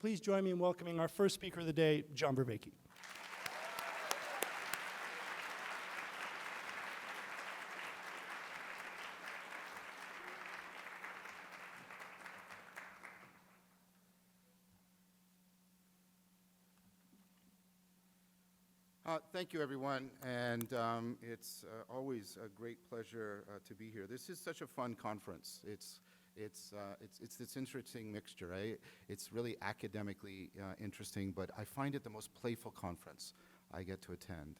please join me in welcoming our first speaker of the day, John Vervaeke. Thank you, everyone, and it's always a great pleasure to be here. This is such a fun conference. It's this interesting mixture, right? It's really academically interesting, but I find it the most playful conference I get to attend.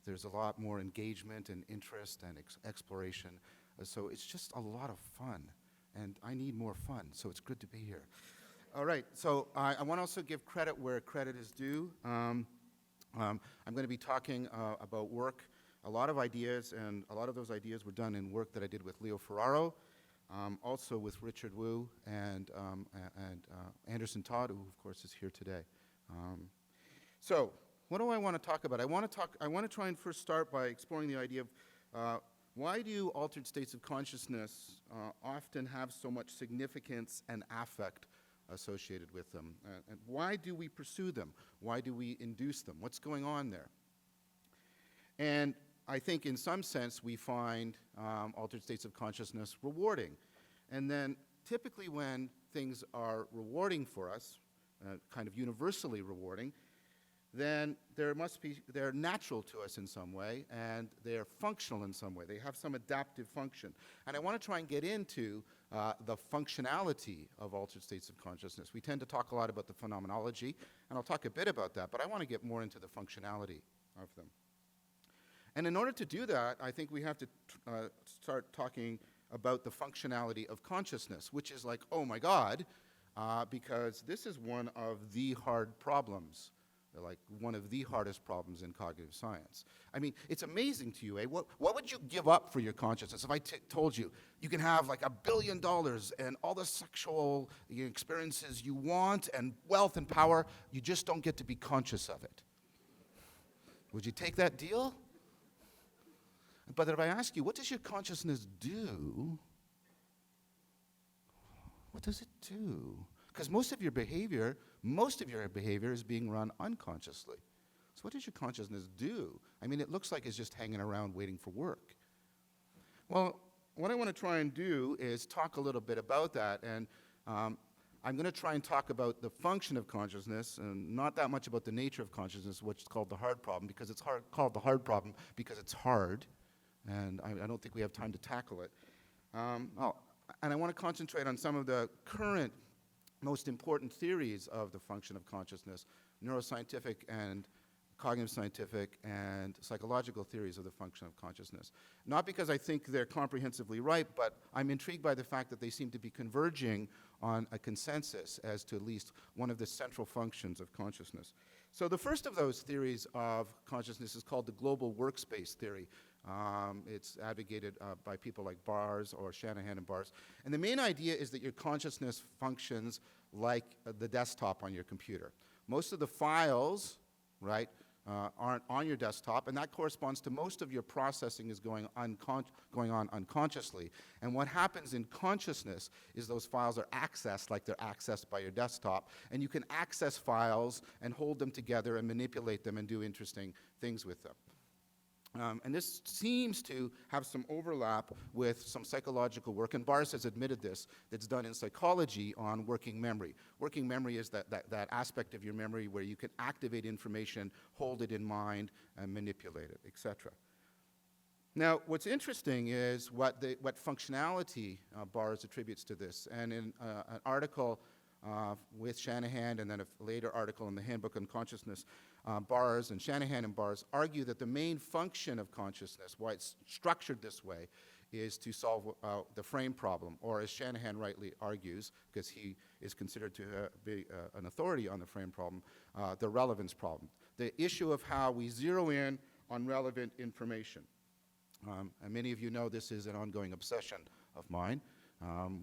There's a lot more engagement and interest and exploration, so it's just a lot of fun, and I need more fun, so it's good to be here. All right, so I want to also give credit where credit is due. I'm going to be talking about work, a lot of ideas, and a lot of those ideas were done in work that I did with Leo Ferraro, also with Richard Wu and Anderson Todd, who of course is here today. So what do I want to talk about? I want to try and first start by exploring the idea of why do altered states of consciousness often have so much significance and affect associated with them, and why do we pursue them? Why do we induce them? What's going on there? And I think in some sense we find altered states of consciousness rewarding. And then typically when things are rewarding for us, kind of universally rewarding, then they're natural to us in some way, and they're functional in some way. They have some adaptive function. And I want to try and get into the functionality of altered states of consciousness. We tend to talk a lot about the phenomenology, and I'll talk a bit about that, but I want to get more into the functionality of them. And in order to do that, I think we have to start talking about the functionality of consciousness, which is like, oh my God, because this is one of the hard problems. They're like one of the hardest problems in cognitive science. I mean, it's amazing to you, eh? What would you give up for your consciousness if I told you you can have like $1 billion and all the sexual experiences you want and wealth and power, you just don't get to be conscious of it? Would you take that deal? But if I ask you, what does your consciousness do? What does it do? Because most of your behavior is being run unconsciously. So what does your consciousness do? I mean, it looks like it's just hanging around waiting for work. Well, what I want to try and do is talk a little bit about that, and I'm going to try and talk about the function of consciousness, and not that much about the nature of consciousness, which is called the hard problem, because it's called the hard problem because it's hard, and I don't think we have time to tackle it. And I want to concentrate on some of the current most important theories of the function of consciousness, neuroscientific and cognitive scientific and psychological theories of the function of consciousness. Not because I think they're comprehensively right, but I'm intrigued by the fact that they seem to be converging on a consensus as to at least one of the central functions of consciousness. So the first of those theories of consciousness is called the global workspace theory. It's advocated by people like Bars or Shanahan and Bars. And the main idea is that your consciousness functions like the desktop on your computer. Most of the files, right, aren't on your desktop, and that corresponds to most of your processing is going on unconsciously. And what happens in consciousness is those files are accessed like they're accessed by your desktop, and you can access files and hold them together and manipulate them and do interesting things with them. And this seems to have some overlap with some psychological work, and Bars has admitted this, that's done in psychology on working memory. Working memory is that aspect of your memory where you can activate information, hold it in mind, and manipulate it, etc. Now, what's interesting is what functionality Bars attributes to this. And in an article with Shanahan, and then a later article in the Handbook on Consciousness, Bars and Shanahan and Bars argue that the main function of consciousness, why it's structured this way, is to solve the frame problem, or as Shanahan rightly argues, because he is considered to be an authority on the frame problem, the relevance problem. The issue of how we zero in on relevant information. And many of you know this is an ongoing obsession of mine.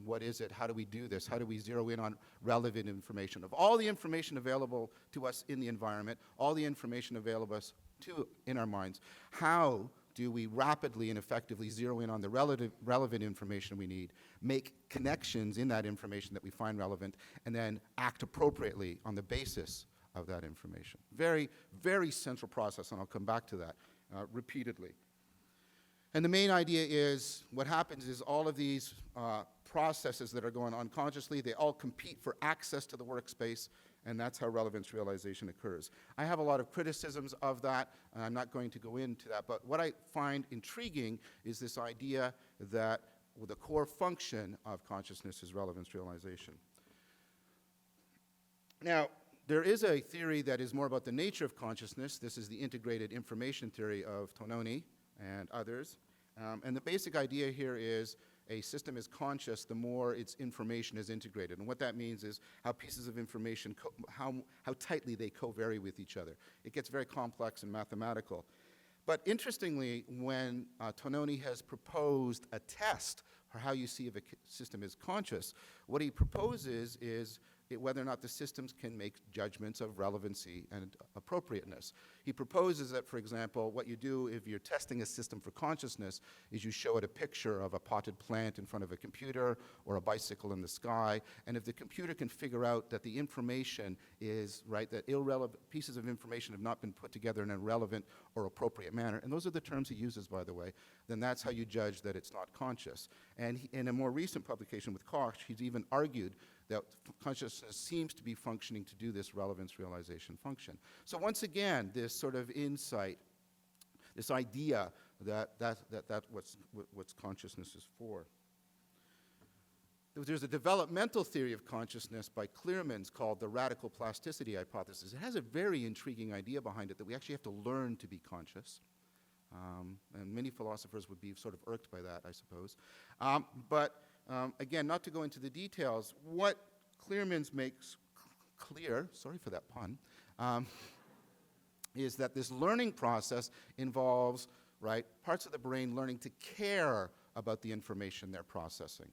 What is it? How do we do this? How do we zero in on relevant information? Of all the information available to us in the environment, all the information available to us in our minds, how do we rapidly and effectively zero in on the relevant information we need, make connections in that information that we find relevant, and then act appropriately on the basis of that information. Very, very central process, and I'll come back to that repeatedly. And the main idea is what happens is all of these processes that are going unconsciously, they all compete for access to the workspace, and that's how relevance realization occurs. I have a lot of criticisms of that, and I'm not going to go into that, but what I find intriguing is this idea that the core function of consciousness is relevance realization. Now, there is a theory that is more about the nature of consciousness. This is the integrated information theory of Tononi and others. And the basic idea here is a system is conscious the more its information is integrated. And what that means is how pieces of information, how tightly they co-vary with each other. It gets very complex and mathematical. But interestingly, when Tononi has proposed a test for how you see if a system is conscious, what he proposes is whether or not the systems can make judgments of relevancy and appropriateness. He proposes that, for example, what you do if you're testing a system for consciousness is you show it a picture of a potted plant in front of a computer or a bicycle in the sky, and if the computer can figure out that the information is, right, that irrelevant pieces of information have not been put together in a relevant or appropriate manner, and those are the terms he uses, by the way, then that's how you judge that it's not conscious. And in a more recent publication with Koch, he's even argued that consciousness seems to be functioning to do this relevance realization function. So once again, this sort of insight, this idea that what's consciousness is for. There's a developmental theory of consciousness by Clearmans called the radical plasticity hypothesis. It has a very intriguing idea behind it that we actually have to learn to be conscious. And many philosophers would be sort of irked by that, I suppose. Again, not to go into the details, what Clearmans makes clear, sorry for that pun, is that this learning process involves, right, parts of the brain learning to care about the information they're processing.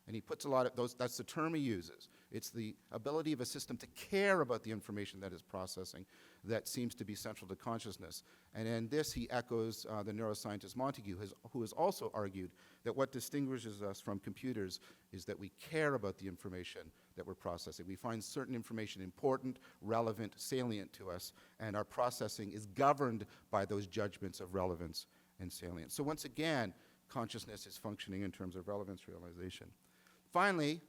And he puts a lot of those, that's the term he uses. It's the ability of a system to care about the information that it's processing that seems to be central to consciousness. And in this, he echoes the neuroscientist Montague, who has also argued that what distinguishes us from computers is that we care about the information that we're processing. We find certain information important, relevant, salient to us, and our processing is governed by those judgments of relevance and salience. So once again, consciousness is functioning in terms of relevance realization. Finally,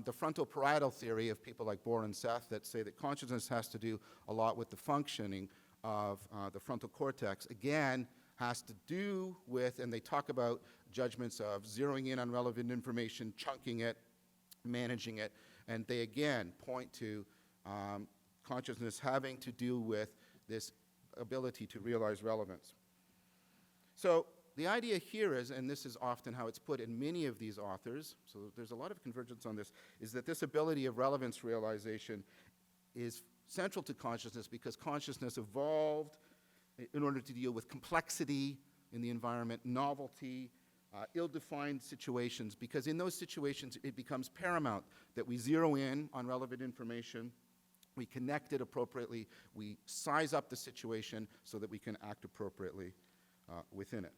the frontal parietal theory of people like Bohr and Seth that say that consciousness has to do a lot with the functioning of the frontal cortex, again, has to do with, and they talk about judgments of zeroing in on relevant information, chunking it, managing it, and they again point to consciousness having to do with this ability to realize relevance. So the idea here is, and this is often how it's put in many of these authors, so there's a lot of convergence on this, is that this ability of relevance realization is central to consciousness because consciousness evolved in order to deal with complexity in the environment, novelty, ill-defined situations, because in those situations it becomes paramount that we zero in on relevant information, we connect it appropriately, we size up the situation so that we can act appropriately within it.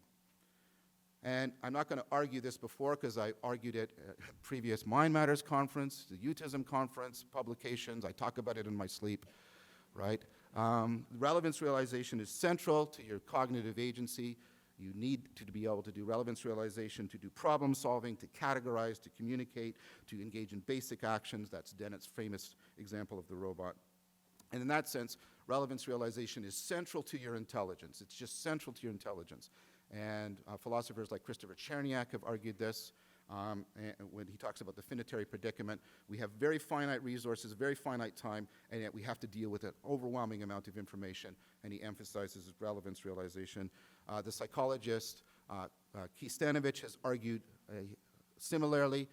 And I'm not going to argue this before because I argued it at a previous Mind Matters conference, the UTISM conference, publications. I talk about it in my sleep, right? Relevance realization is central to your cognitive agency. You need to be able to do relevance realization, to do problem solving, to categorize, to communicate, to engage in basic actions. That's Dennett's famous example of the robot. And in that sense, relevance realization is central to your intelligence. It's just central to your intelligence. And philosophers like Christopher Cherniak have argued this when he talks about the finitary predicament. We have very finite resources, very finite time, and yet we have to deal with an overwhelming amount of information, and he emphasizes relevance realization. The psychologist Keith Stanovich has argued similarly.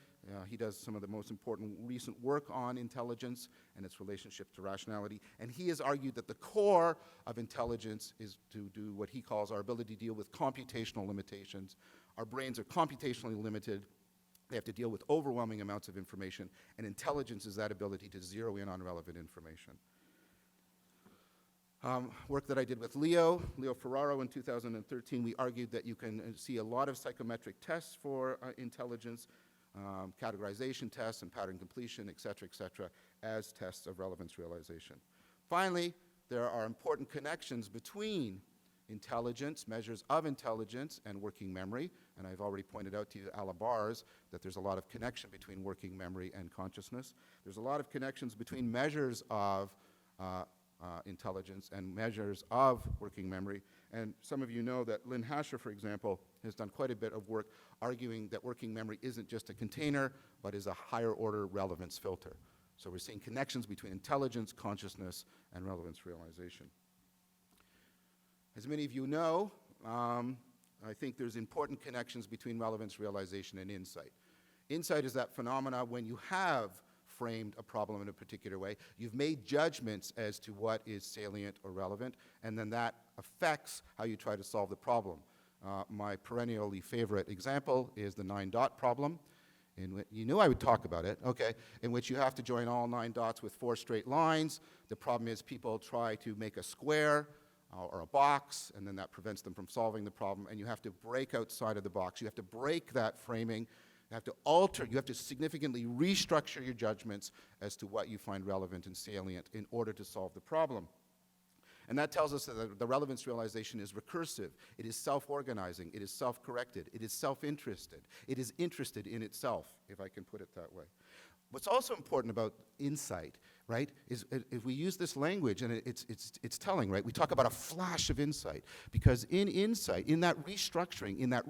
He does some of the most important recent work on intelligence and its relationship to rationality. And he has argued that the core of intelligence is to do what he calls our ability to deal with computational limitations. Our brains are computationally limited. They have to deal with overwhelming amounts of information. And intelligence is that ability to zero in on relevant information. Work that I did with Leo Ferraro in 2013, we argued that you can see a lot of psychometric tests for intelligence, categorization tests and pattern completion, et cetera, as tests of relevance realization. Finally, there are important connections between intelligence, measures of intelligence, and working memory. And I've already pointed out to you, a la bars, that there's a lot of connection between working memory and consciousness. There's a lot of connections between measures of intelligence and measures of working memory. And some of you know that Lynn Hasher, for example, has done quite a bit of work arguing that working memory isn't just a container, but is a higher order relevance filter. So we're seeing connections between intelligence, consciousness, and relevance realization. As many of you know, I think there's important connections between relevance realization and insight. Insight is that phenomena when you have framed a problem in a particular way, you've made judgments as to what is salient or relevant, and then that affects how you try to solve the problem. My perennially favorite example is the 9-dot problem. You knew I would talk about it, okay, in which you have to join all 9 dots with 4 straight lines. The problem is people try to make a square or a box, and then that prevents them from solving the problem, and you have to break outside of the box. You have to break that framing. You have to alter, you have to significantly restructure your judgments as to what you find relevant and salient in order to solve the problem. And that tells us that the relevance realization is recursive, it is self-organizing, it is self-corrected, it is self-interested, it is interested in itself, if I can put it that way. What's also important about insight, right, is if we use this language, and it's telling, right? We talk about a flash of insight, because in insight, in that restructuring, in that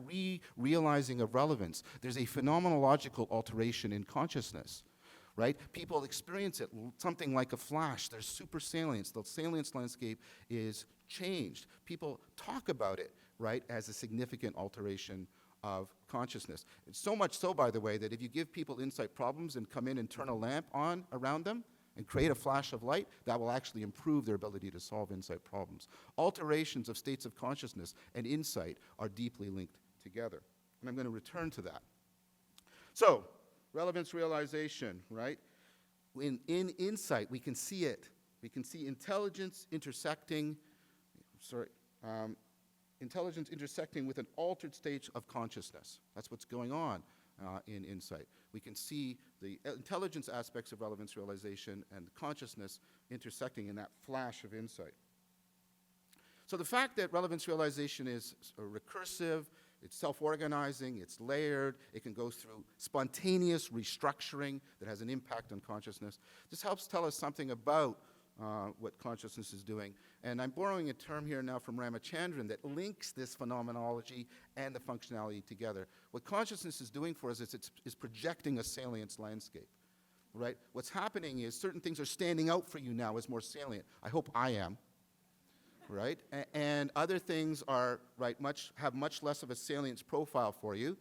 realizing of relevance, there's a phenomenological alteration in consciousness, right? People experience it something like a flash. There's super salience. The salience landscape is changed. People talk about it, right, as a significant alteration of consciousness. It's so much so, by the way, that if you give people insight problems and come in and turn a lamp on around them and create a flash of light, that will actually improve their ability to solve insight problems. Alterations of states of consciousness and insight are deeply linked together. And I'm going to return to that. So, relevance realization, right? In insight, we can see it. We can see intelligence intersecting with an altered state of consciousness. That's what's going on in insight. We can see the intelligence aspects of relevance realization and the consciousness intersecting in that flash of insight. So the fact that relevance realization is recursive, it's self-organizing, it's layered, it can go through spontaneous restructuring that has an impact on consciousness. This helps tell us something about what consciousness is doing. And I'm borrowing a term here now from Ramachandran that links this phenomenology and the functionality together. What consciousness is doing for us is projecting a salience landscape, right? What's happening is certain things are standing out for you now as more salient. I hope I am, right? And other things are, right, have much less of a salience profile for you,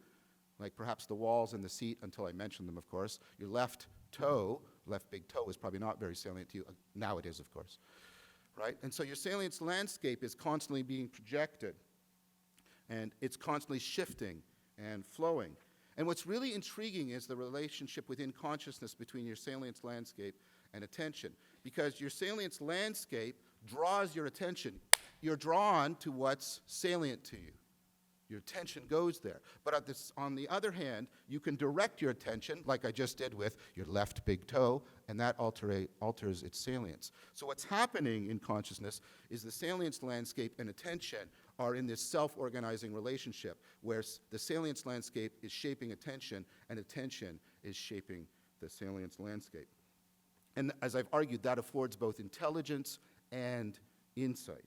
like perhaps the walls and the seat, until I mention them, of course. Your left big toe is probably not very salient to you. Now it is, of course, right? And so your salience landscape is constantly being projected, and it's constantly shifting and flowing. And what's really intriguing is the relationship within consciousness between your salience landscape and attention, because your salience landscape draws your attention. You're drawn to what's salient to you. Your attention goes there. But on the other hand, you can direct your attention, like I just did with your left big toe, and that alters its salience. So what's happening in consciousness is the salience landscape and attention are in this self-organizing relationship, where the salience landscape is shaping attention, and attention is shaping the salience landscape. And as I've argued, that affords both intelligence and insight.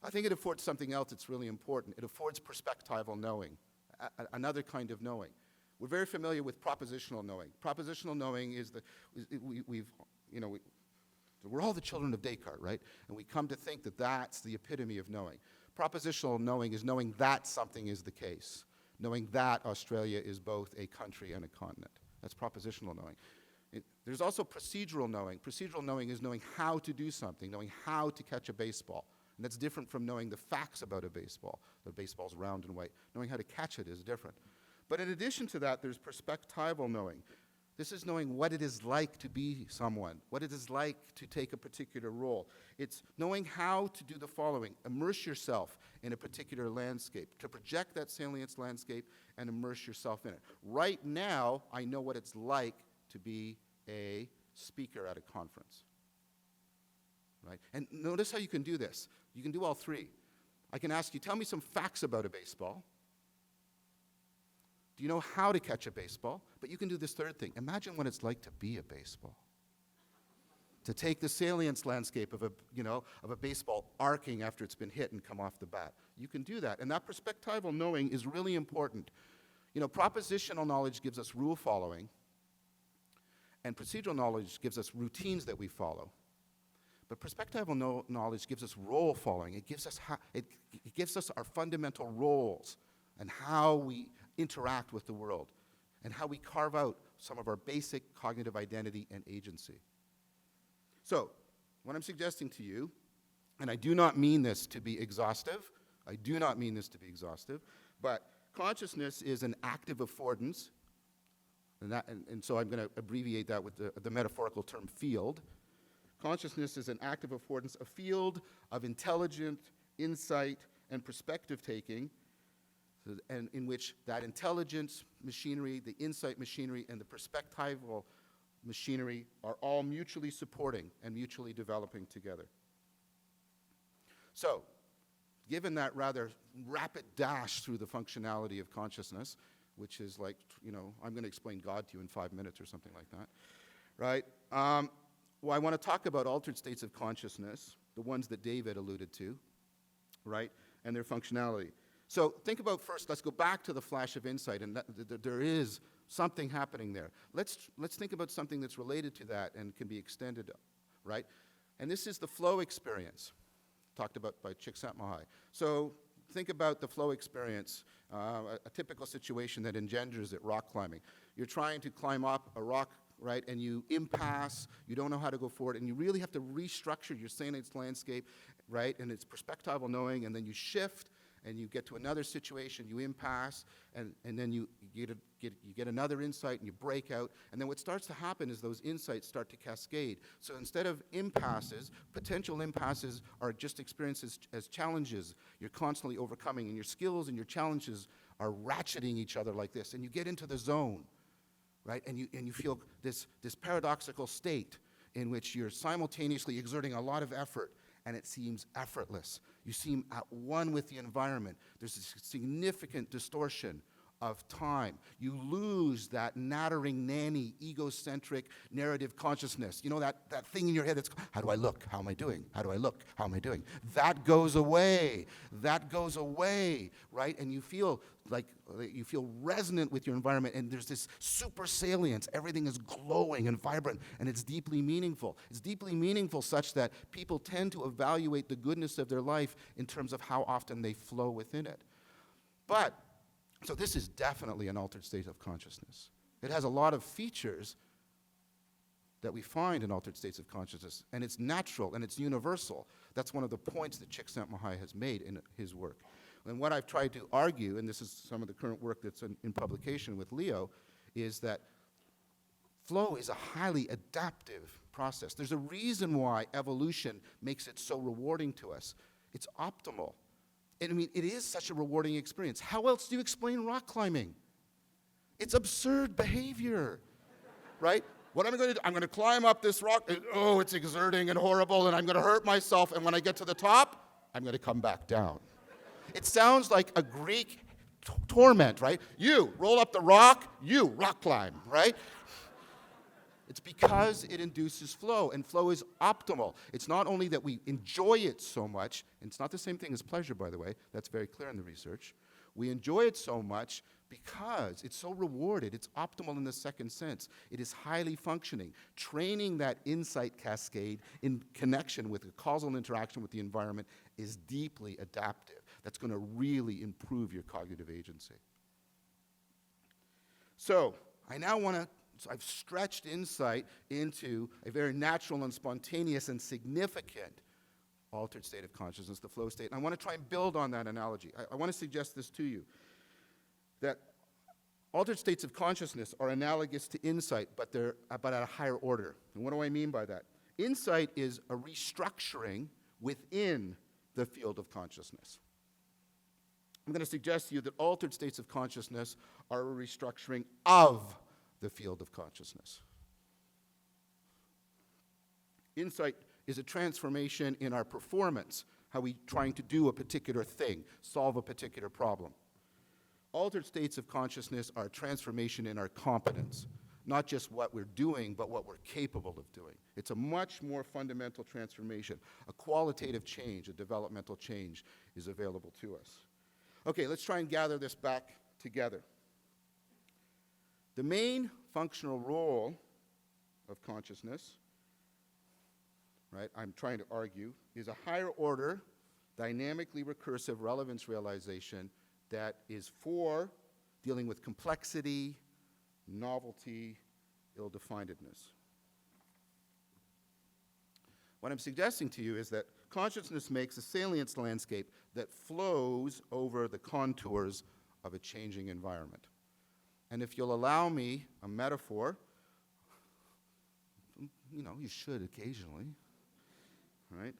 I think it affords something else that's really important. It affords perspectival knowing, another kind of knowing. We're very familiar with propositional knowing. Propositional knowing is we're all the children of Descartes, right? And we come to think that that's the epitome of knowing. Propositional knowing is knowing that something is the case, knowing that Australia is both a country and a continent. That's propositional knowing. There's also procedural knowing. Procedural knowing is knowing how to do something, knowing how to catch a baseball. And that's different from knowing the facts about a baseball. The baseball's round and white. Knowing how to catch it is different. But in addition to that, there's perspectival knowing. This is knowing what it is like to be someone, what it is like to take a particular role. It's knowing how to do the following: immerse yourself in a particular landscape, to project that salience landscape and immerse yourself in it. Right now, I know what it's like to be a speaker at a conference. Right? And notice how you can do this. You can do all three. I can ask you, tell me some facts about a baseball. Do you know how to catch a baseball? But you can do this third thing. Imagine what it's like to be a baseball. To take the salience landscape of a baseball arcing after it's been hit and come off the bat. You can do that. And that perspectival knowing is really important. Propositional knowledge gives us rule following, and procedural knowledge gives us routines that we follow. But perspectival knowledge gives us role following. It gives us our fundamental roles and how we interact with the world and how we carve out some of our basic cognitive identity and agency. So, what I'm suggesting to you, and I do not mean this to be exhaustive, but consciousness is an active affordance, and so I'm going to abbreviate that with the metaphorical term field. Consciousness is an active affordance, a field of intelligent insight and perspective taking, and in which that intelligence machinery, the insight machinery, and the perspectival machinery are all mutually supporting and mutually developing together. So, given that rather rapid dash through the functionality of consciousness, which is like, I'm going to explain God to you in 5 minutes or something like that, right? Well, I want to talk about altered states of consciousness, the ones that David alluded to, right, and their functionality. So think about first, let's go back to the flash of insight, and there is something happening there. Let's think about something that's related to that and can be extended, right? And this is the flow experience, talked about by Csikszentmihalyi. So think about the flow experience, a typical situation that engenders it, rock climbing. You're trying to climb up a rock, right, and you impasse, you don't know how to go forward, and you really have to restructure your salience landscape, right, and it's perspectival knowing, and then you shift, and you get to another situation, you impasse, and then you get another insight, and you break out, and then what starts to happen is those insights start to cascade. So instead of impasses, potential impasses are just experienced as challenges you're constantly overcoming, and your skills and your challenges are ratcheting each other like this, and you get into the zone, right? And you feel this paradoxical state in which you're simultaneously exerting a lot of effort, and it seems effortless. You seem at one with the environment. There's a significant distortion of time. You lose that nattering, nanny, egocentric narrative consciousness. You know that thing in your head that's, how do I look? How am I doing? How do I look? How am I doing? That goes away. That goes away, right? And you feel resonant with your environment, and there's this super salience. Everything is glowing and vibrant, and it's deeply meaningful. It's deeply meaningful such that people tend to evaluate the goodness of their life in terms of how often they flow within it. So this is definitely an altered state of consciousness. It has a lot of features that we find in altered states of consciousness, and it's natural and it's universal. That's one of the points that Csikszentmihalyi has made in his work. And what I've tried to argue, and this is some of the current work that's in publication with Leo, is that flow is a highly adaptive process. There's a reason why evolution makes it so rewarding to us. It's optimal. I mean, it is such a rewarding experience. How else do you explain rock climbing? It's absurd behavior, right? What am I going to do? I'm going to climb up this rock. It's exerting and horrible, and I'm going to hurt myself. And when I get to the top, I'm going to come back down. It sounds like a Greek torment, right? You roll up the rock, you rock climb, right? It's because it induces flow, and flow is optimal. It's not only that we enjoy it so much, and it's not the same thing as pleasure, by the way. That's very clear in the research. We enjoy it so much because it's so rewarded. It's optimal in the second sense. It is highly functioning. Training that insight cascade in connection with a causal interaction with the environment is deeply adaptive. That's going to really improve your cognitive agency. So I've stretched insight into a very natural and spontaneous and significant altered state of consciousness, the flow state. And I want to try and build on that analogy. I want to suggest this to you, that Altered states of consciousness are analogous to insight, but at a higher order. And what do I mean by that? Insight is a restructuring within the field of consciousness. I'm going to suggest to you that altered states of consciousness are a restructuring of the field of consciousness. Insight is a transformation in our performance, how we're trying to do a particular thing, solve a particular problem. Altered states of consciousness are a transformation in our competence, not just what we're doing, but what we're capable of doing. It's a much more fundamental transformation. A qualitative change, a developmental change is available to us. Okay, let's try and gather this back together. The main functional role of consciousness, right, I'm trying to argue, is a higher order, dynamically recursive relevance realization that is for dealing with complexity, novelty, ill-definedness. What I'm suggesting to you is that consciousness makes a salience landscape that flows over the contours of a changing environment. And if you'll allow me a metaphor, you should occasionally, right?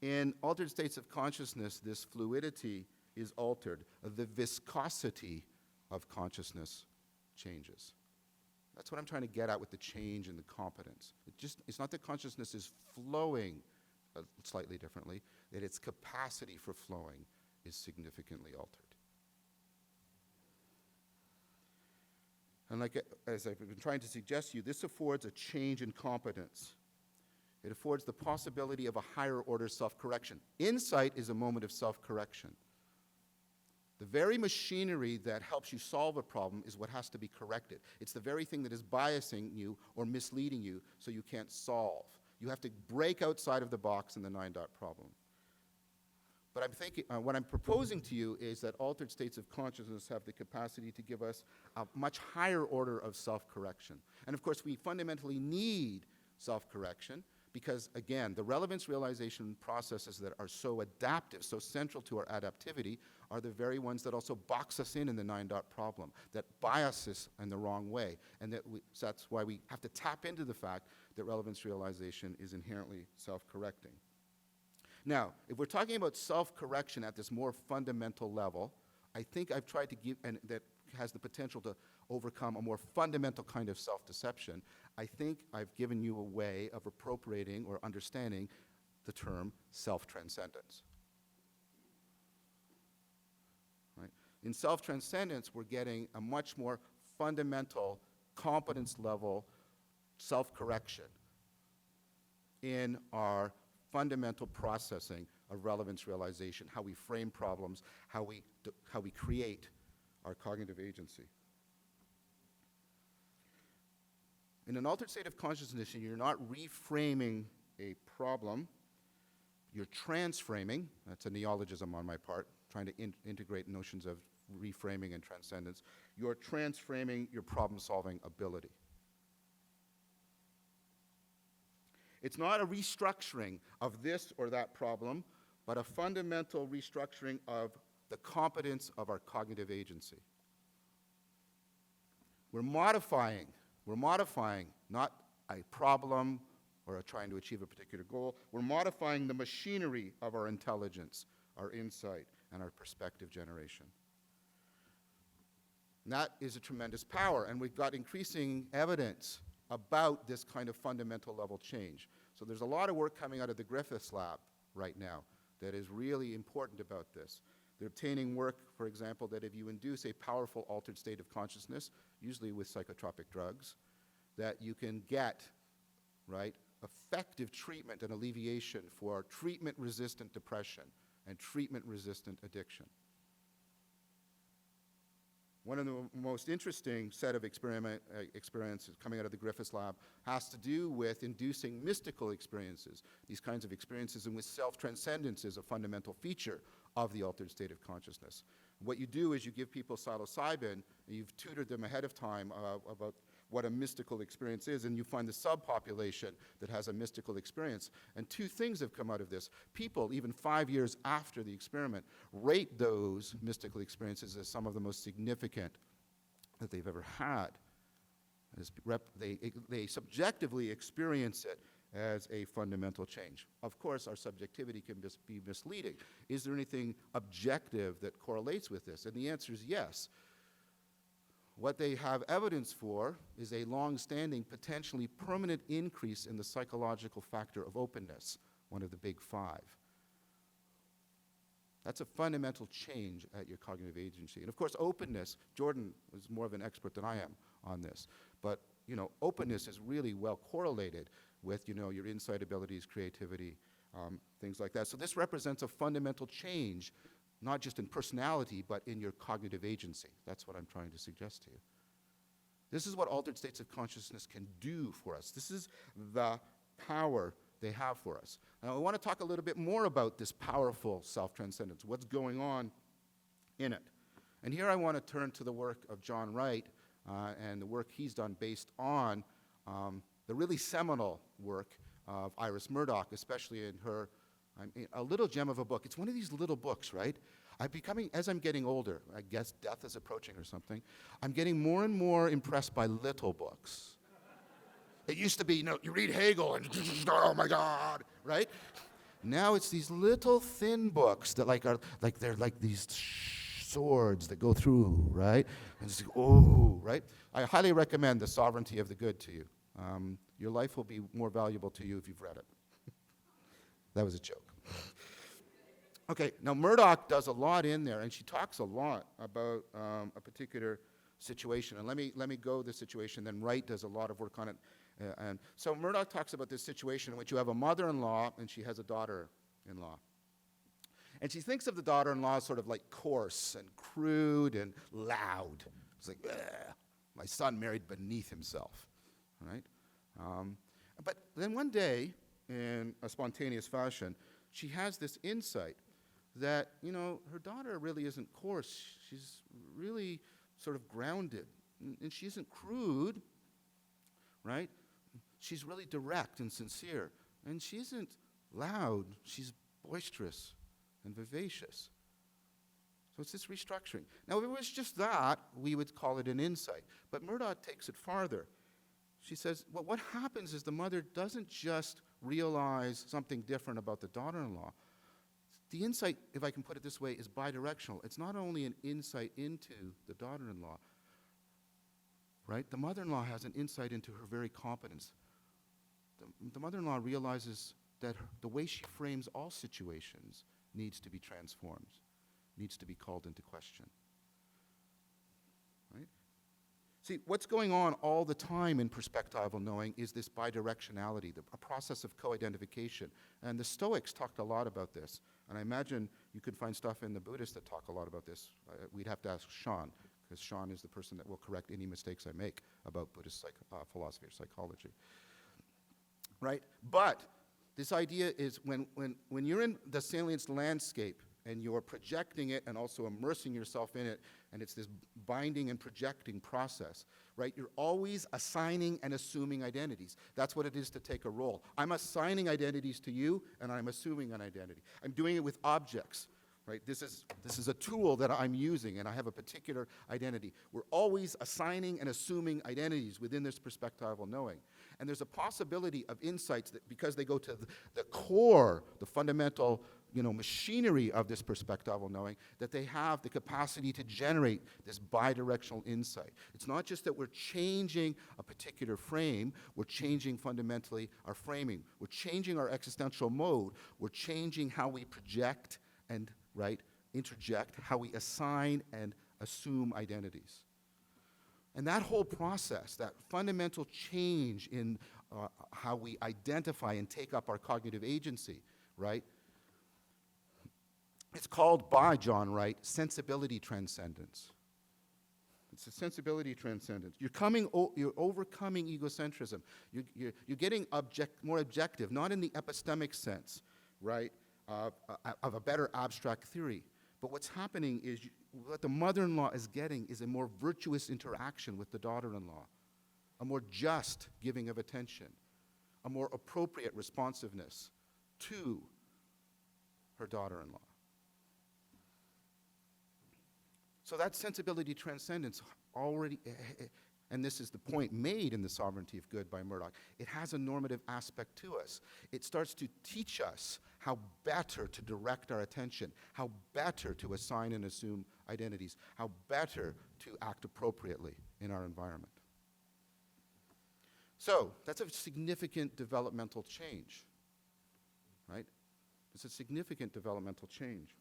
In altered states of consciousness, this fluidity is altered. The viscosity of consciousness changes. That's what I'm trying to get at with the change in the competence. It's not that consciousness is flowing slightly differently, that its capacity for flowing is significantly altered. And as I've been trying to suggest to you, this affords a change in competence. It affords the possibility of a higher order self-correction. Insight is a moment of self-correction. The very machinery that helps you solve a problem is what has to be corrected. It's the very thing that is biasing you or misleading you so you can't solve. You have to break outside of the box in the 9-dot problem. But I'm thinking, what I'm proposing to you is that altered states of consciousness have the capacity to give us a much higher order of self-correction. And of course, we fundamentally need self-correction because, again, the relevance realization processes that are so adaptive, so central to our adaptivity, are the very ones that also box us in the 9-dot problem, that bias us in the wrong way. And so that's why we have to tap into the fact that relevance realization is inherently self-correcting. Now, if we're talking about self-correction at this more fundamental level, I think I've tried to give, and that has the potential to overcome a more fundamental kind of self-deception, I think I've given you a way of appropriating or understanding the term self-transcendence. Right? In self-transcendence, we're getting a much more fundamental competence level self-correction in our fundamental processing of relevance realization, how we frame problems, how we create our cognitive agency. In an altered state of consciousness, you're not reframing a problem, you're transframing. That's a neologism on my part, trying to integrate notions of reframing and transcendence. You're transframing your problem-solving ability. It's not a restructuring of this or that problem, but a fundamental restructuring of the competence of our cognitive agency. We're modifying not a problem or trying to achieve a particular goal. We're modifying the machinery of our intelligence, our insight, and our perspective generation. And that is a tremendous power, and we've got increasing evidence about this kind of fundamental level change. So there's a lot of work coming out of the Griffiths lab right now that is really important about this. They're obtaining work, for example, that if you induce a powerful altered state of consciousness, usually with psychotropic drugs, that you can get, right, effective treatment and alleviation for treatment-resistant depression and treatment-resistant addiction. One of the most interesting set of experiences coming out of the Griffiths lab has to do with inducing mystical experiences, these kinds of experiences in which self-transcendence is a fundamental feature of the altered state of consciousness. What you do is you give people psilocybin, and you've tutored them ahead of time about what a mystical experience is, and you find the subpopulation that has a mystical experience. And two things have come out of this. People, even 5 years after the experiment, rate those mystical experiences as some of the most significant that they've ever had. They subjectively experience it as a fundamental change. Of course, our subjectivity can be misleading. Is there anything objective that correlates with this? And the answer is yes. What they have evidence for is a long-standing, potentially permanent increase in the psychological factor of openness, one of the big five. That's a fundamental change at your cognitive agency. And of course, openness, Jordan is more of an expert than I am on this, but openness is really well correlated with your insight abilities, creativity, things like that. So this represents a fundamental change, not just in personality, but in your cognitive agency. That's what I'm trying to suggest to you. This is what altered states of consciousness can do for us. This is the power they have for us. Now, I want to talk a little bit more about this powerful self-transcendence, what's going on in it. And here I want to turn to the work of John Wright and the work he's done based on the really seminal work of Iris Murdoch, especially in her a little gem of a book. It's one of these little books, right? As I'm getting older, I guess death is approaching or something, I'm getting more and more impressed by little books. It used to be, you read Hegel and, oh my God, right? Now it's these little thin books that they're like these swords that go through, right? And it's right? I highly recommend The Sovereignty of the Good to you. Your life will be more valuable to you if you've read it. That was a joke. Okay, now Murdoch does a lot in there, and she talks a lot about a particular situation. And let me go the situation, then Wright does a lot of work on it. And so Murdoch talks about this situation in which you have a mother-in-law and she has a daughter-in-law. And she thinks of the daughter-in-law as sort of like coarse and crude and loud. It's like, my son married beneath himself, right? But then one day, in a spontaneous fashion, she has this insight that, her daughter really isn't coarse. She's really sort of grounded. And she isn't crude, right? She's really direct and sincere. And she isn't loud. She's boisterous and vivacious. So it's this restructuring. Now, if it was just that, we would call it an insight. But Murdoch takes it farther. She says, well, what happens is the mother doesn't just realize something different about the daughter-in-law. The insight, if I can put it this way, is bidirectional. It's not only an insight into the daughter-in-law, right? The mother-in-law has an insight into her very competence. The mother-in-law realizes that the way she frames all situations needs to be transformed, needs to be called into question. Right? See, what's going on all the time in perspectival knowing is this bidirectionality, a process of co-identification. And the Stoics talked a lot about this. And I imagine you could find stuff in the Buddhists that talk a lot about this. We'd have to ask Sean, because Sean is the person that will correct any mistakes I make about Buddhist philosophy or psychology. Right? But this idea is when you're in the Salience landscape and you're projecting it and also immersing yourself in it, and it's this binding and projecting process, right? You're always assigning and assuming identities. That's what it is to take a role. I'm assigning identities to you, and I'm assuming an identity. I'm doing it with objects, right? This is a tool that I'm using, and I have a particular identity. We're always assigning and assuming identities within this perspectival knowing. And there's a possibility of insights that, because they go to the core, the fundamental machinery of this perspectival knowing, that they have the capacity to generate this bidirectional insight. It's not just that we're changing a particular frame, we're changing fundamentally our framing. We're changing our existential mode. We're changing how we project and, interject, how we assign and assume identities. And that whole process, that fundamental change in how we identify and take up our cognitive agency, it's called by John Wright sensibility transcendence. It's a sensibility transcendence. You're overcoming egocentrism. You're getting more objective, not in the epistemic sense, of a better abstract theory. But what's happening is what the mother-in-law is getting is a more virtuous interaction with the daughter-in-law, a more just giving of attention, a more appropriate responsiveness to her daughter-in-law. So that sensibility transcendence already, and this is the point made in The Sovereignty of Good by Murdoch, it has a normative aspect to us. It starts to teach us how better to direct our attention, how better to assign and assume identities, how better to act appropriately in our environment. So, that's a significant developmental change, right? It's a significant developmental change.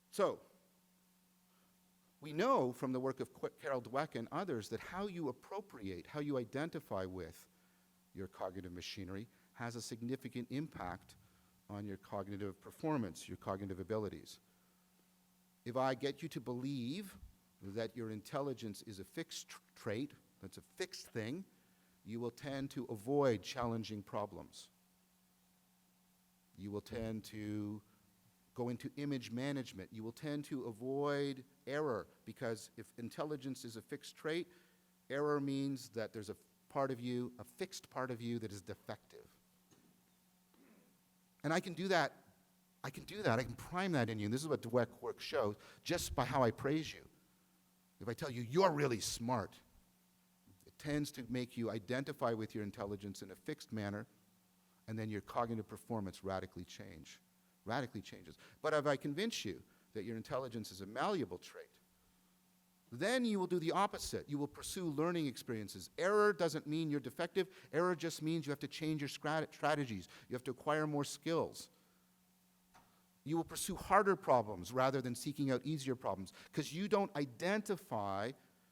So, we know from the work of Carol Dweck and others that how you appropriate, how you identify with your cognitive machinery has a significant impact on your cognitive performance, your cognitive abilities. If I get you to believe that your intelligence is a fixed trait, that's a fixed thing, you will tend to avoid challenging problems. You will tend to go into image management. You will tend to avoid error, because if intelligence is a fixed trait, error means that there's a part of you, a fixed part of you that is defective. And I can do that. I can prime that in you. And this is what Dweck work shows, just by how I praise you. If I tell you, you're really smart, it tends to make you identify with your intelligence in a fixed manner, and then your cognitive performance radically changes. But if I convince you that your intelligence is a malleable trait, then you will do the opposite. You will pursue learning experiences. Error doesn't mean you're defective. Error just means you have to change your strategies. You have to acquire more skills. You will pursue harder problems rather than seeking out easier problems, because you don't identify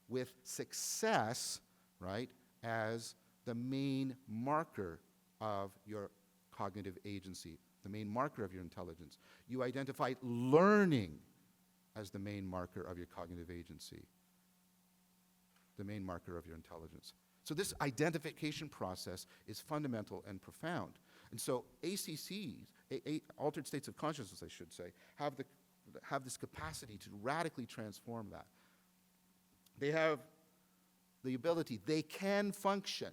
with success, right, as the main marker of your cognitive agency, the main marker of your intelligence. You identify learning as the main marker of your cognitive agency, the main marker of your intelligence. So this identification process is fundamental and profound. And so ACCs, altered states of consciousness, I should say, have this capacity to radically transform that. They have the ability, they can function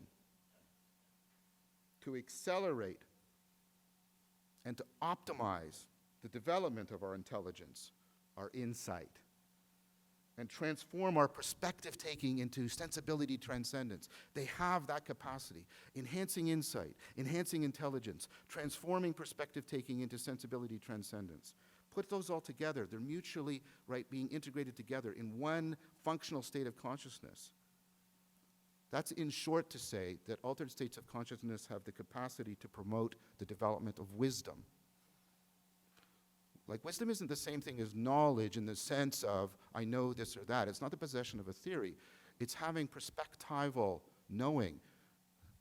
to accelerate and to optimize the development of our intelligence, our insight, and transform our perspective taking into sensibility transcendence. They have that capacity, enhancing insight, enhancing intelligence, transforming perspective taking into sensibility transcendence. Put those all together, they're mutually, right, being integrated together in one functional state of consciousness. That's in short to say that altered states of consciousness have the capacity to promote the development of wisdom. Like, wisdom isn't the same thing as knowledge in the sense of, I know this or that. It's not the possession of a theory. It's having perspectival knowing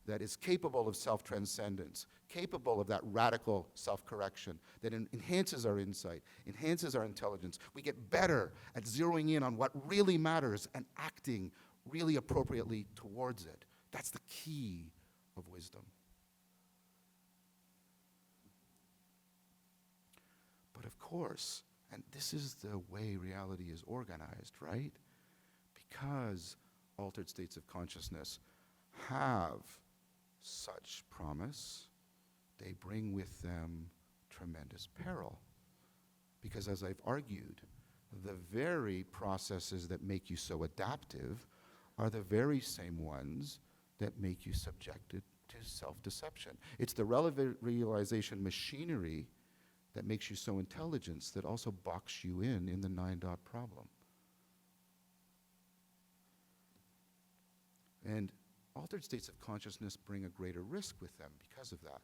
that is capable of self-transcendence, capable of that radical self-correction, that enhances our insight, enhances our intelligence. We get better at zeroing in on what really matters and acting really appropriately towards it. That's the key of wisdom. But of course, and this is the way reality is organized, right? Because altered states of consciousness have such promise, they bring with them tremendous peril. Because as I've argued, the very processes that make you so adaptive are the very same ones that make you subjected to self-deception. It's the relevant realization machinery that makes you so intelligent that also box you in the 9-dot problem. And altered states of consciousness bring a greater risk with them because of that.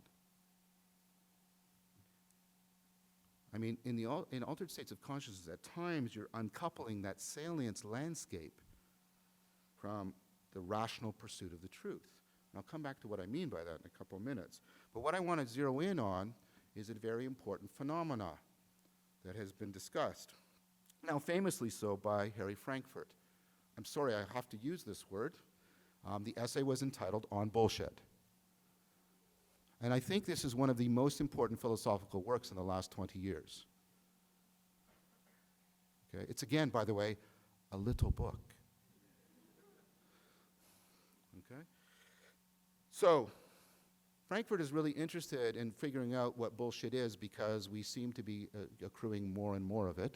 I mean, in altered states of consciousness, at times you're uncoupling that salience landscape from the rational pursuit of the truth. And I'll come back to what I mean by that in a couple of minutes. But what I want to zero in on is a very important phenomena that has been discussed. Now, famously so by Harry Frankfurt. I'm sorry, I have to use this word. The essay was entitled On Bullshit. And I think this is one of the most important philosophical works in the last 20 years. Okay? It's again, by the way, a little book. Okay? So, Frankfurt is really interested in figuring out what bullshit is because we seem to be accruing more and more of it.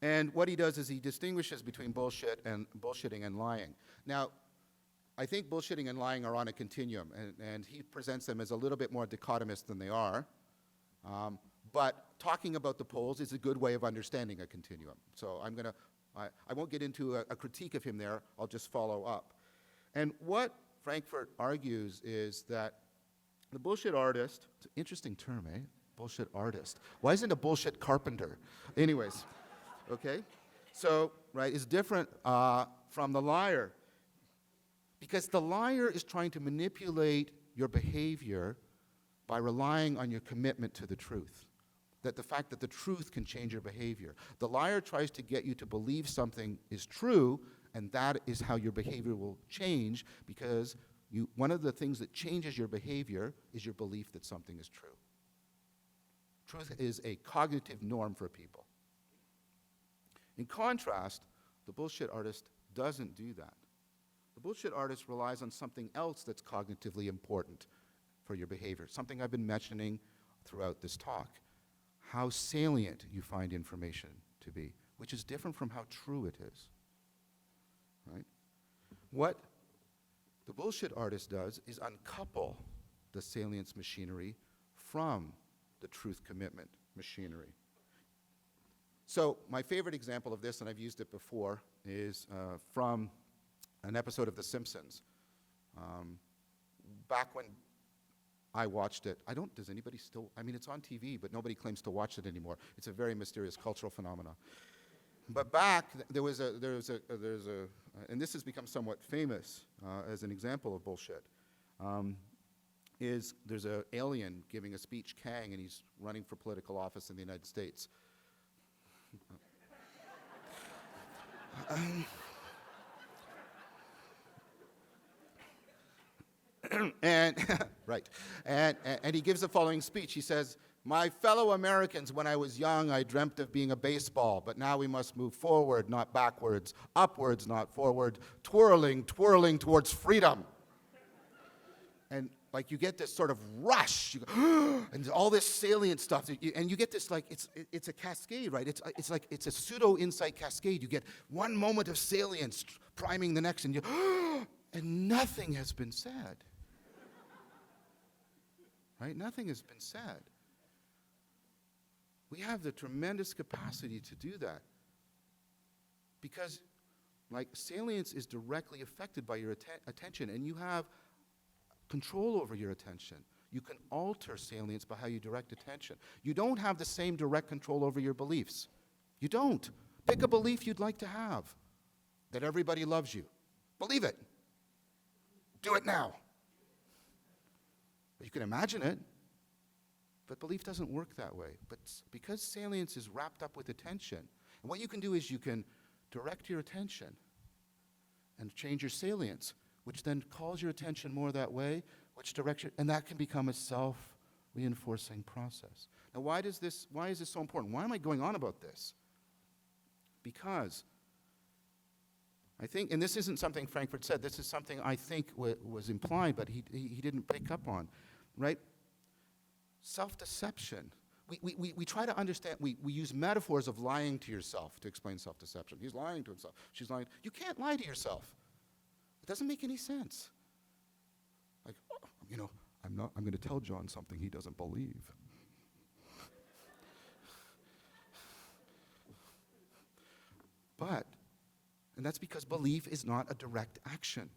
And what he does is he distinguishes between bullshitting and lying. Now, I think bullshitting and lying are on a continuum, and he presents them as a little bit more dichotomous than they are. But talking about the poles is a good way of understanding a continuum. So I won't get into a critique of him there, I'll just follow up. And what Frankfurt argues is that the bullshit artist, it's an interesting term, eh? Bullshit artist. Why isn't a bullshit carpenter? Anyways, okay? So, right, is different from the liar. Because the liar is trying to manipulate your behavior by relying on your commitment to the truth. That the fact that the truth can change your behavior. The liar tries to get you to believe something is true, and that is how your behavior will change, because one of the things that changes your behavior is your belief that something is true. Truth is a cognitive norm for people. In contrast, the bullshit artist doesn't do that. The bullshit artist relies on something else that's cognitively important for your behavior, something I've been mentioning throughout this talk. How salient you find information to be, which is different from how true it is. Right? What the bullshit artist does is uncouple the salience machinery from the truth commitment machinery. So my favorite example of this, and I've used it before, is from an episode of The Simpsons. Back when I watched it, does anybody still, it's on TV, but nobody claims to watch it anymore. It's a very mysterious cultural phenomenon. But back, there's a, and this has become somewhat famous as an example of bullshit, there's an alien giving a speech, Kang, and he's running for political office in the United States. And right, and he gives the following speech. He says, "My fellow Americans, when I was young, I dreamt of being a baseball, but now we must move forward, not backwards, upwards, not forward, twirling, twirling towards freedom." And like you get this sort of rush, you go, and all this salient stuff, and you get this like it's a cascade, right? It's like it's a pseudo insight cascade. You get one moment of salience priming the next, and you, and nothing has been said. Right? Nothing has been said. We have the tremendous capacity to do that because, like, salience is directly affected by your attention, and you have control over your attention. You can alter salience by how you direct attention. You don't have the same direct control over your beliefs. You don't. Pick a belief you'd like to have, that everybody loves you. Believe it. Do it now. You can imagine it, but belief doesn't work that way. But because salience is wrapped up with attention, and what you can do is you can direct your attention and change your salience, which then calls your attention more that way, which directs you, and that can become a self-reinforcing process. Now, why is this so important? Why am I going on about this? Because I think, and this isn't something Frankfurt said, this is something I think was implied, but he didn't pick up on, right? Self-deception. We try to understand, we use metaphors of lying to yourself to explain self-deception. He's lying to himself. She's lying. You can't lie to yourself. It doesn't make any sense. Like, I'm going to tell John something he doesn't believe. And that's because belief is not a direct action.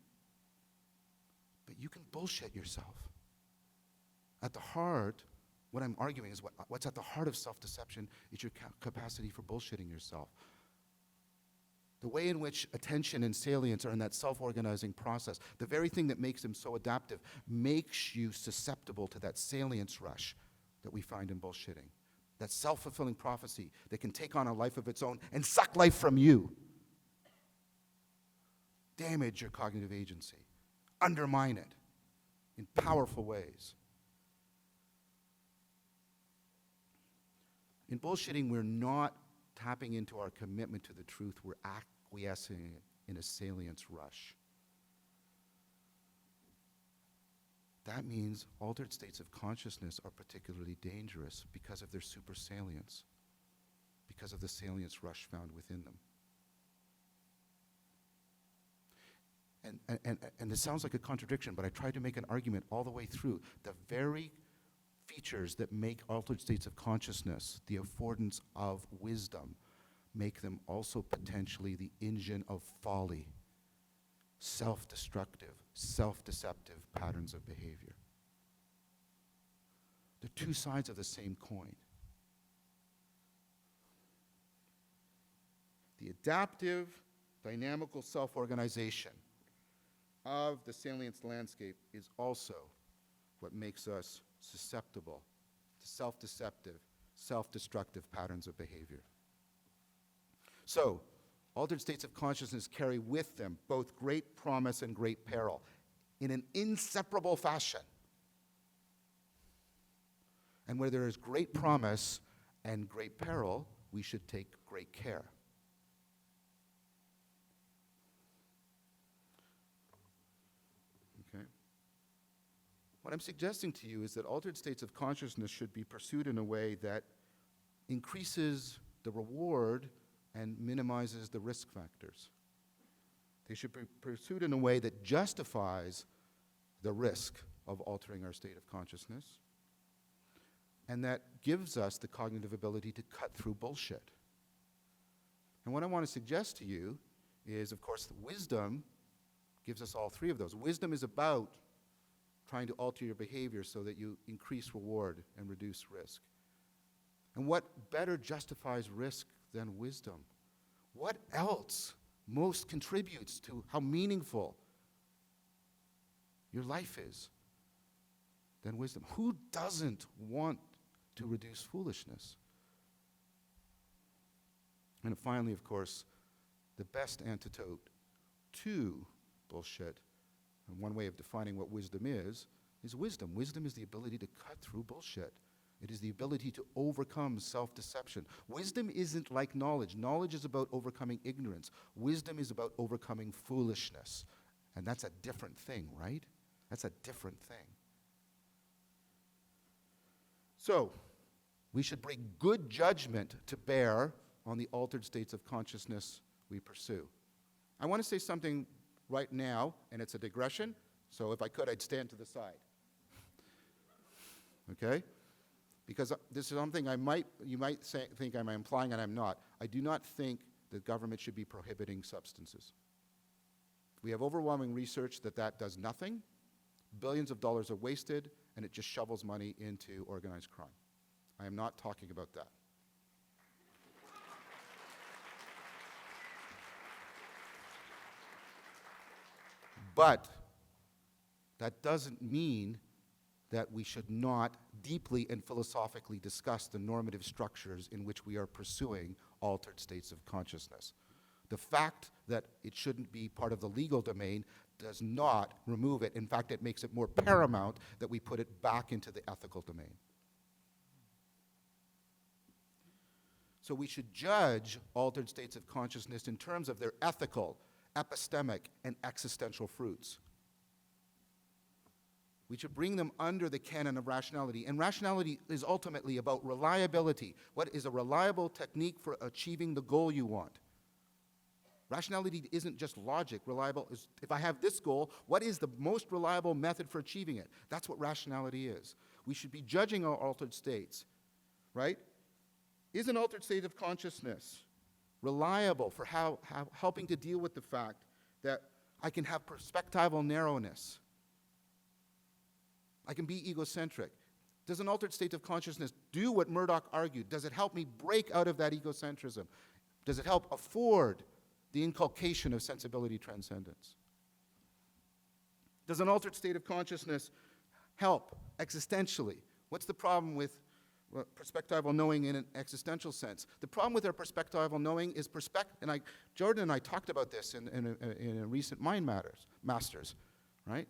But you can bullshit yourself. At the heart, what I'm arguing is what's at the heart of self-deception is your capacity for bullshitting yourself. The way in which attention and salience are in that self-organizing process, the very thing that makes them so adaptive, makes you susceptible to that salience rush that we find in bullshitting. That self-fulfilling prophecy that can take on a life of its own and suck life from you. Damage your cognitive agency. Undermine it in powerful ways. In bullshitting, we're not tapping into our commitment to the truth. We're acquiescing in a salience rush. That means altered states of consciousness are particularly dangerous because of their supersalience, because of the salience rush found within them. And this sounds like a contradiction, but I tried to make an argument all the way through. The very features that make altered states of consciousness, the affordance of wisdom, make them also potentially the engine of folly, self-destructive, self-deceptive patterns of behavior. They're two sides of the same coin. The adaptive, dynamical self-organization of the salience landscape is also what makes us susceptible to self-deceptive, self-destructive patterns of behavior. So, altered states of consciousness carry with them both great promise and great peril in an inseparable fashion. And where there is great promise and great peril, we should take great care. Okay? What I'm suggesting to you is that altered states of consciousness should be pursued in a way that increases the reward and minimizes the risk factors. They should be pursued in a way that justifies the risk of altering our state of consciousness, and that gives us the cognitive ability to cut through bullshit. And what I want to suggest to you is, of course, wisdom gives us all three of those. Wisdom is about trying to alter your behavior so that you increase reward and reduce risk. And what better justifies risk than wisdom? What else most contributes to how meaningful your life is than wisdom? Who doesn't want to reduce foolishness? And finally, of course, the best antidote to bullshit, and one way of defining what wisdom is wisdom. Wisdom is the ability to cut through bullshit. It is the ability to overcome self-deception. Wisdom isn't like knowledge. Knowledge is about overcoming ignorance. Wisdom is about overcoming foolishness. And that's a different thing, right? That's a different thing. So, we should bring good judgment to bear on the altered states of consciousness we pursue. I want to say something right now, and it's a digression, so if I could, I'd stand to the side. Okay? Because this is something you might think I'm implying, and I'm not. I do not think that government should be prohibiting substances. We have overwhelming research that does nothing. Billions of dollars are wasted, and it just shovels money into organized crime. I am not talking about that. But that doesn't mean that we should not deeply and philosophically discuss the normative structures in which we are pursuing altered states of consciousness. The fact that it shouldn't be part of the legal domain does not remove it. In fact, it makes it more paramount that we put it back into the ethical domain. So we should judge altered states of consciousness in terms of their ethical, epistemic, and existential fruits. We should bring them under the canon of rationality. And rationality is ultimately about reliability. What is a reliable technique for achieving the goal you want? Rationality isn't just logic. Reliable is, if I have this goal, what is the most reliable method for achieving it? That's what rationality is. We should be judging our altered states, right? Is an altered state of consciousness reliable for helping to deal with the fact that I can have perspectival narrowness? I can be egocentric. Does an altered state of consciousness do what Murdoch argued? Does it help me break out of that egocentrism? Does it help afford the inculcation of sensibility transcendence? Does an altered state of consciousness help existentially? What's the problem with perspectival knowing in an existential sense? The problem with our perspectival knowing is Jordan and I talked about this in a recent Mind Masters, right?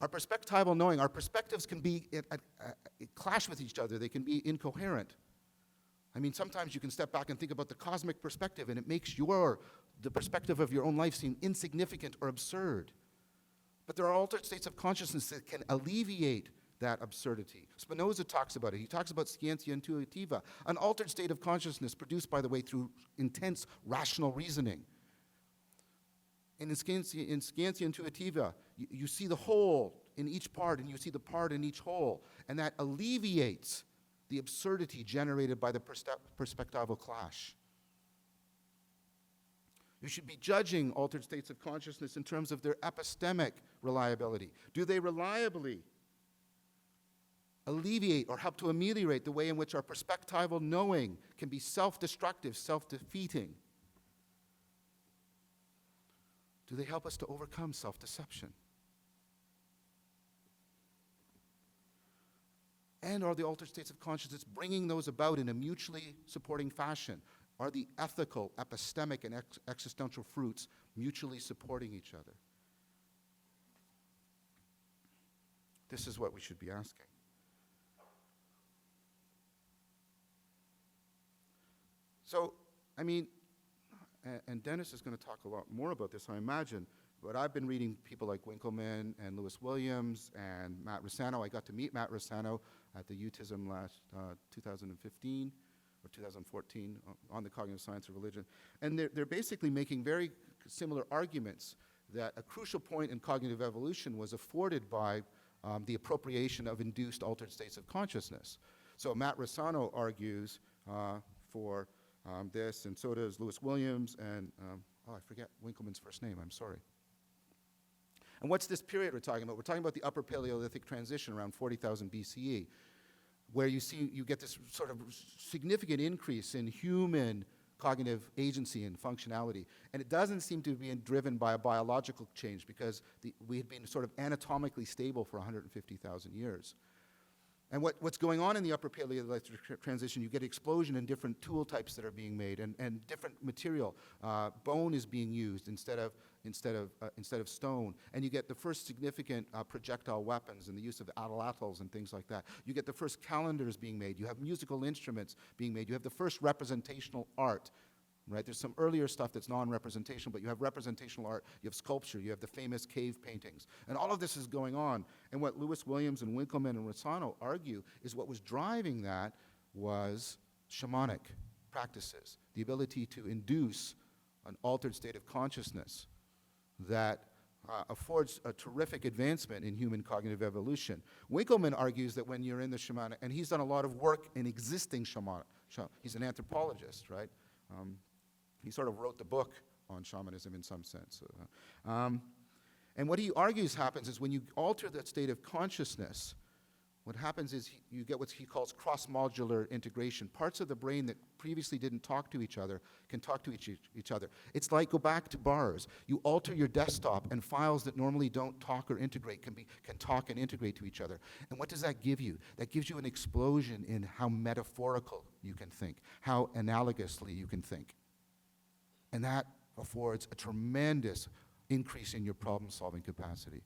Our perspectival knowing, our perspectives can be clash with each other. They can be incoherent. I mean, sometimes you can step back and think about the cosmic perspective, and it makes the perspective of your own life seem insignificant or absurd. But there are altered states of consciousness that can alleviate that absurdity. Spinoza talks about it. He talks about scientia intuitiva, an altered state of consciousness produced, by the way, through intense rational reasoning. And in scientia intuitiva, you see the whole in each part, and you see the part in each whole, and that alleviates the absurdity generated by the perspectival clash. You should be judging altered states of consciousness in terms of their epistemic reliability. Do they reliably alleviate or help to ameliorate the way in which our perspectival knowing can be self-destructive, self-defeating? Do they help us to overcome self-deception? And are the altered states of consciousness bringing those about in a mutually supporting fashion? Are the ethical, epistemic, and existential fruits mutually supporting each other? This is what we should be asking. So, I mean, and Dennis is going to talk a lot more about this, I imagine, but I've been reading people like Winckelmann and Lewis Williams and Matt Rossano. I got to meet Matt Rossano at the UTISM last 2015 or 2014 on the cognitive science of religion. And they're basically making very similar arguments that a crucial point in cognitive evolution was afforded by the appropriation of induced altered states of consciousness. So Matt Rossano argues for this, and so does Lewis Williams, and I forget Winckelmann's first name, I'm sorry. And what's this period we're talking about? We're talking about the Upper Paleolithic Transition around 40,000 BCE, where you get this sort of significant increase in human cognitive agency and functionality. And it doesn't seem to be driven by a biological change, because we had been sort of anatomically stable for 150,000 years. And what's going on in the Upper Paleolithic Transition, you get explosion in different tool types that are being made, and different material. Bone is being used instead of stone. And you get the first significant projectile weapons and the use of atlatls and things like that. You get the first calendars being made. You have musical instruments being made. You have the first representational art. Right? There's some earlier stuff that's non-representational, but you have representational art, you have sculpture, you have the famous cave paintings. And all of this is going on. And what Lewis Williams and Winckelmann and Rossano argue is what was driving that was shamanic practices, the ability to induce an altered state of consciousness that affords a terrific advancement in human cognitive evolution. Winckelmann argues that when you're in the shamanic, and he's done a lot of work in existing shamanic, he's an anthropologist, right? He sort of wrote the book on shamanism in some sense. And what he argues happens is when you alter that state of consciousness, what happens is you get what he calls cross-modular integration. Parts of the brain that previously didn't talk to each other can talk to each other. It's like, go back to bars. You alter your desktop, and files that normally don't talk or integrate can talk and integrate to each other. And what does that give you? That gives you an explosion in how metaphorical you can think, how analogously you can think. And that affords a tremendous increase in your problem-solving capacity.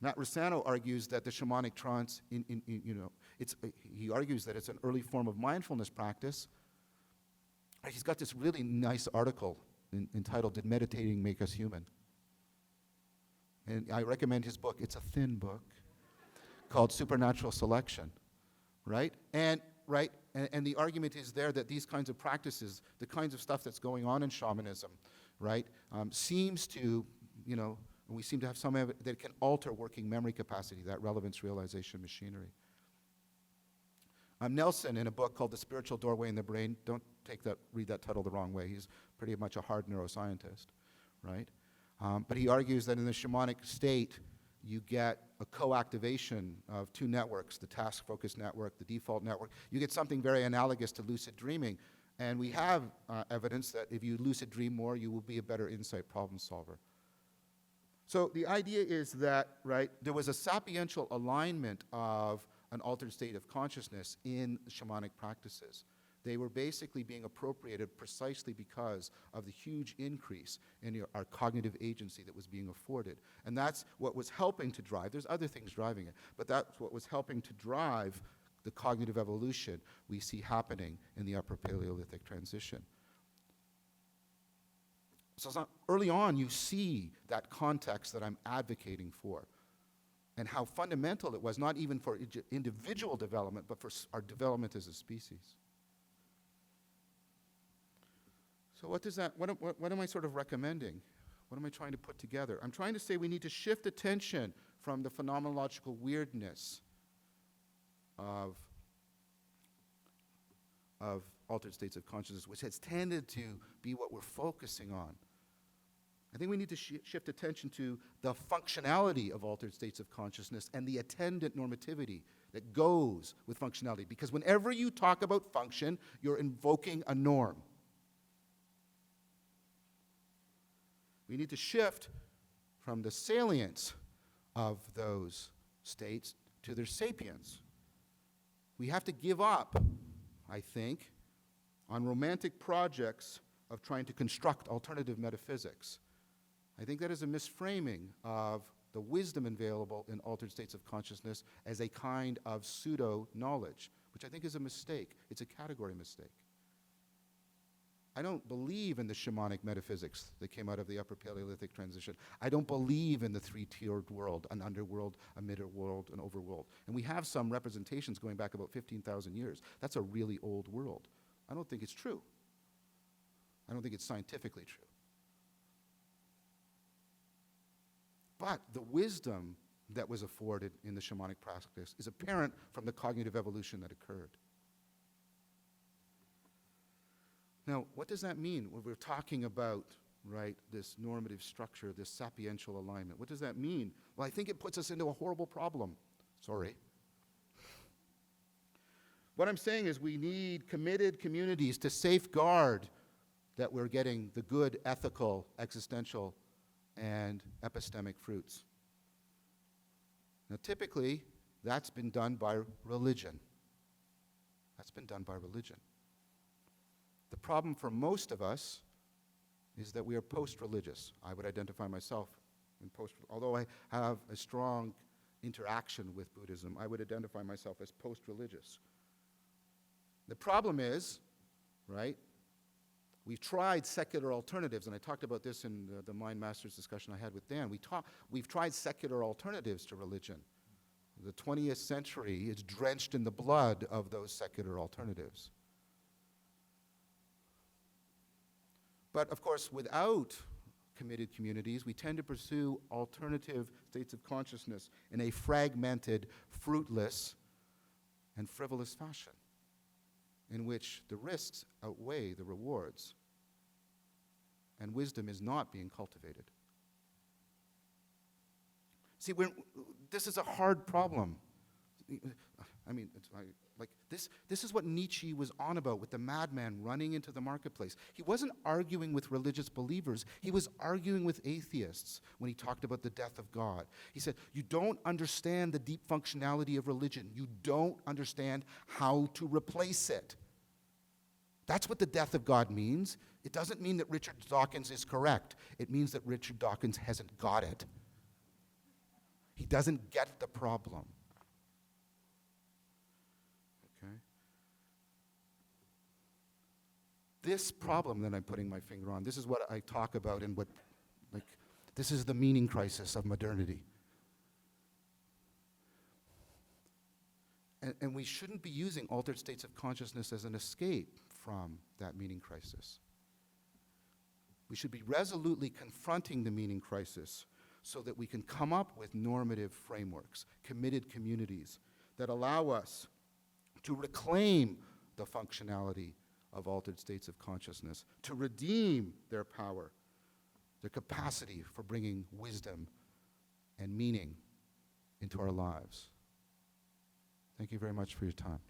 Matt Rossano argues that the shamanic trance, he argues that it's an early form of mindfulness practice. He's got this really nice article entitled, "Did Meditating Make Us Human?" And I recommend his book. It's a thin book called Supernatural Selection, right? And the argument is there that these kinds of practices, the kinds of stuff that's going on in shamanism, right, seems to, we seem to have some evidence that it can alter working memory capacity, that relevance realization machinery. Nelson, in a book called The Spiritual Doorway in the Brain, don't read that title the wrong way. He's pretty much a hard neuroscientist, right? But he argues that in the shamanic state, you get a co-activation of two networks, the task-focused network, the default network. You get something very analogous to lucid dreaming. And we have evidence that if you lucid dream more, you will be a better insight problem solver. So the idea is that, right, there was a sapiential alignment of an altered state of consciousness in shamanic practices. They were basically being appropriated precisely because of the huge increase in our cognitive agency that was being afforded. And that's what was helping to drive, there's other things driving it, but that's what was helping to drive the cognitive evolution we see happening in the Upper Paleolithic Transition. So early on, you see that context that I'm advocating for. and how fundamental it was, not even for individual development, but for our development as a species. So what am I sort of recommending? What am I trying to put together? I'm trying to say we need to shift attention from the phenomenological weirdness of altered states of consciousness, which has tended to be what we're focusing on. I think we need to shift attention to the functionality of altered states of consciousness and the attendant normativity that goes with functionality. Because whenever you talk about function, you're invoking a norm. We need to shift from the salience of those states to their sapience. We have to give up, I think, on romantic projects of trying to construct alternative metaphysics. I think that is a misframing of the wisdom available in altered states of consciousness as a kind of pseudo-knowledge, which I think is a mistake. It's a category mistake. I don't believe in the shamanic metaphysics that came out of the Upper Paleolithic Transition. I don't believe in the three-tiered world, an underworld, a middle world, an overworld. And we have some representations going back about 15,000 years. That's a really old world. I don't think it's true. I don't think it's scientifically true. But the wisdom that was afforded in the shamanic practice is apparent from the cognitive evolution that occurred. Now, what does that mean when we're talking about, right, this normative structure, this sapiential alignment? What does that mean? Well, I think it puts us into a horrible problem. Sorry. What I'm saying is we need committed communities to safeguard that we're getting the good ethical, existential, and epistemic fruits. Now, typically, that's been done by religion. That's been done by religion. The problem for most of us is that we are post-religious. I would identify myself in although I have a strong interaction with Buddhism, I would identify myself as post-religious. The problem is, right, we've tried secular alternatives, and I talked about this in the Mind Masters discussion I had with Dan. We've tried secular alternatives to religion. The 20th century is drenched in the blood of those secular alternatives. But of course, without committed communities, we tend to pursue alternative states of consciousness in a fragmented, fruitless, and frivolous fashion, in which the risks outweigh the rewards, and wisdom is not being cultivated. See, this is a hard problem. I mean, this is what Nietzsche was on about with the madman running into the marketplace. He wasn't arguing with religious believers. He was arguing with atheists when he talked about the death of God. He said, you don't understand the deep functionality of religion. You don't understand how to replace it. That's what the death of God means. It doesn't mean that Richard Dawkins is correct. It means that Richard Dawkins hasn't got it. He doesn't get the problem. This problem that I'm putting my finger on, this is what I talk about in this is the meaning crisis of modernity. And we shouldn't be using altered states of consciousness as an escape from that meaning crisis. We should be resolutely confronting the meaning crisis so that we can come up with normative frameworks, committed communities that allow us to reclaim the functionality of altered states of consciousness, to redeem their power, their capacity for bringing wisdom and meaning into our lives. Thank you very much for your time.